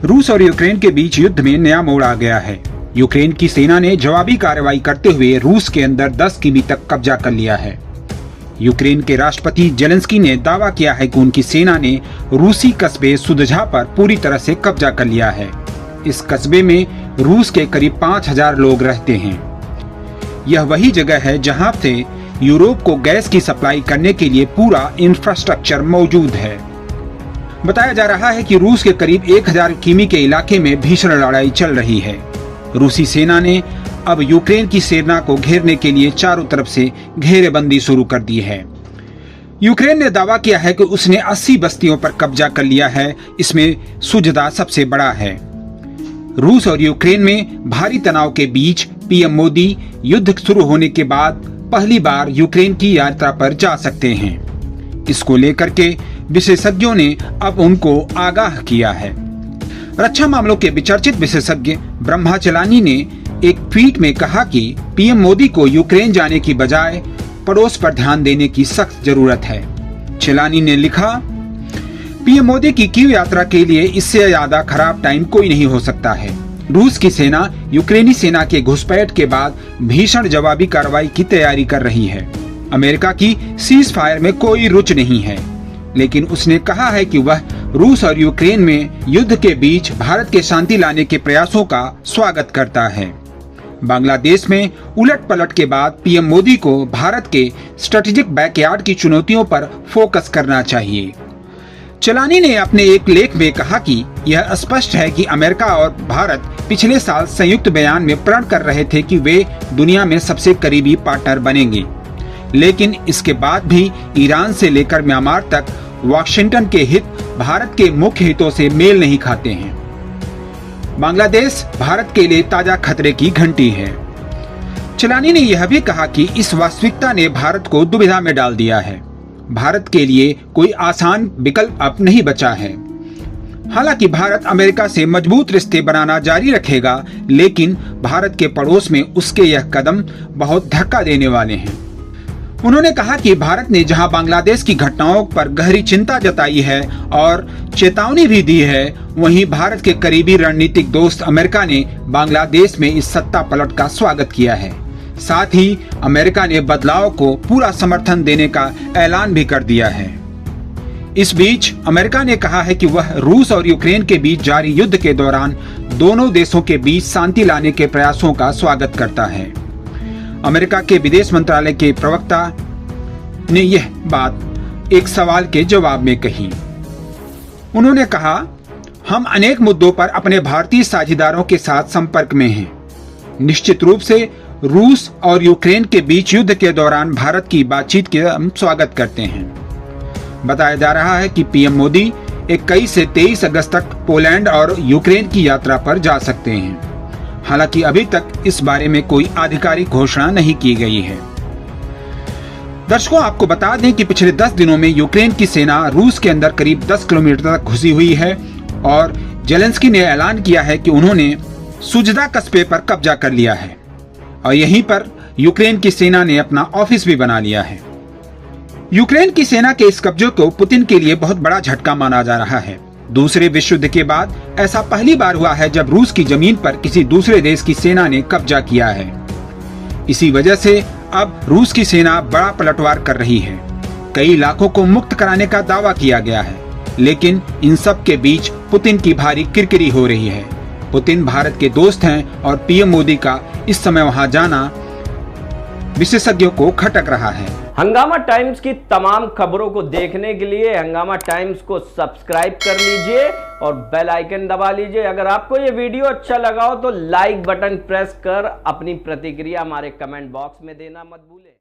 रूस और यूक्रेन के बीच युद्ध में नया मोड़ आ गया है। यूक्रेन की सेना ने जवाबी कार्रवाई करते हुए रूस के अंदर 10 किमी तक कब्जा कर लिया है। यूक्रेन के राष्ट्रपति जेलेंस्की ने दावा किया है कि उनकी सेना ने रूसी कस्बे सुदझा पर पूरी तरह से कब्जा कर लिया है। इस कस्बे में रूस के करीब 5000 लोग रहते हैं। यह वही जगह है जहां से यूरोप को गैस की सप्लाई करने के लिए पूरा इंफ्रास्ट्रक्चर मौजूद है। बताया जा रहा है कि रूस के करीब 1000 किमी के इलाके में भीषण लड़ाई चल रही है। रूसी सेना ने अब यूक्रेन की सेना को घेरने के लिए चारों तरफ से घेरेबंदी शुरू कर दी है। यूक्रेन ने दावा किया है कि उसने 80 बस्तियों पर कब्जा कर लिया है। इसमें सुजदा सबसे बड़ा है। रूस और यूक्रेन में भारी तनाव के बीच पीएम मोदी युद्ध शुरू होने के बाद पहली बार यूक्रेन की यात्रा पर जा सकते हैं। इसको लेकर के विशेषज्ञों ने अब उनको आगाह किया है। रक्षा मामलों के विचर्चित विशेषज्ञ ब्रह्माचलानी ने एक ट्वीट में कहा कि पीएम मोदी को यूक्रेन जाने की बजाय पड़ोस पर ध्यान देने की सख्त जरूरत है। चलानी ने लिखा, पीएम मोदी की कीव यात्रा के लिए इससे ज्यादा खराब टाइम कोई नहीं हो सकता है। रूस की सेना यूक्रेनी सेना के घुसपैठ के बाद भीषण जवाबी कार्रवाई की तैयारी कर रही है। अमेरिका की सीज फायर में कोई रुचि नहीं है, लेकिन उसने कहा है कि वह रूस और यूक्रेन में युद्ध के बीच भारत के शांति लाने के प्रयासों का स्वागत करता है। बांग्लादेश में उलट पलट के बाद पीएम मोदी को भारत के स्ट्रेटेजिक बैकयार्ड की चुनौतियों पर फोकस करना चाहिए। चलानी ने अपने एक लेख में कहा कि यह स्पष्ट है कि अमेरिका और भारत पिछले साल संयुक्त बयान में प्रण कर रहे थे कि वे दुनिया में सबसे करीबी पार्टनर बनेंगे, लेकिन इसके बाद भी ईरान से लेकर म्यांमार तक वाशिंगटन के हित भारत के मुख्य हितों से मेल नहीं खाते हैं। बांग्लादेश भारत के लिए ताजा खतरे की घंटी है। चलानी ने यह भी कहा कि इस वास्तविकता ने भारत को दुविधा में डाल दिया है। भारत के लिए कोई आसान विकल्प अब नहीं बचा है। हालांकि भारत अमेरिका से मजबूत रिश्ते बनाना जारी रखेगा, लेकिन भारत के पड़ोस में उसके यह कदम बहुत धक्का देने वाले हैं। उन्होंने कहा कि भारत ने जहां बांग्लादेश की घटनाओं पर गहरी चिंता जताई है और चेतावनी भी दी है, वहीं भारत के करीबी रणनीतिक दोस्त अमेरिका ने बांग्लादेश में इस सत्ता पलट का स्वागत किया है। साथ ही अमेरिका ने बदलाव को पूरा समर्थन देने का ऐलान भी कर दिया है। इस बीच अमेरिका ने कहा है कि वह रूस और यूक्रेन के बीच जारी युद्ध के दौरान दोनों देशों के बीच शांति लाने के प्रयासों का स्वागत करता है। अमेरिका के विदेश मंत्रालय के प्रवक्ता ने यह बात एक सवाल के जवाब में कही। उन्होंने कहा, हम अनेक मुद्दों पर अपने भारतीय साझेदारों के साथ संपर्क में हैं। निश्चित रूप से रूस और यूक्रेन के बीच युद्ध के दौरान भारत की बातचीत का हम स्वागत करते हैं। बताया जा रहा है कि पीएम मोदी 21 से 23 अगस्त तक पोलैंड और यूक्रेन की यात्रा पर जा सकते हैं। हालांकि अभी तक इस बारे में कोई आधिकारिक घोषणा नहीं की गई है। दर्शकों, आपको बता दें कि पिछले 10 दिनों में यूक्रेन की सेना रूस के अंदर करीब 10 किलोमीटर तक घुसी हुई है और जेलेंस्की ने ऐलान किया है कि उन्होंने सुजदा कस्बे पर कब्जा कर लिया है और यहीं पर यूक्रेन की सेना ने अपना ऑफिस भी बना लिया है। यूक्रेन की सेना के इस कब्जे को पुतिन के लिए बहुत बड़ा झटका माना जा रहा है। दूसरे विश्व युद्ध के बाद ऐसा पहली बार हुआ है जब रूस की जमीन पर किसी दूसरे देश की सेना ने कब्जा किया है। इसी वजह से अब रूस की सेना बड़ा पलटवार कर रही है। कई इलाकों को मुक्त कराने का दावा किया गया है, लेकिन इन सब के बीच पुतिन की भारी किरकिरी हो रही है। पुतिन भारत के दोस्त हैं और पीएम मोदी का इस समय वहां जाना विशेषज्ञों को खटक रहा है। हंगामा टाइम्स की तमाम खबरों को देखने के लिए हंगामा टाइम्स को सब्सक्राइब कर लीजिए और बेल आइकन दबा लीजिए। अगर आपको ये वीडियो अच्छा लगा हो तो लाइक बटन प्रेस कर अपनी प्रतिक्रिया हमारे कमेंट बॉक्स में देना मत भूलें।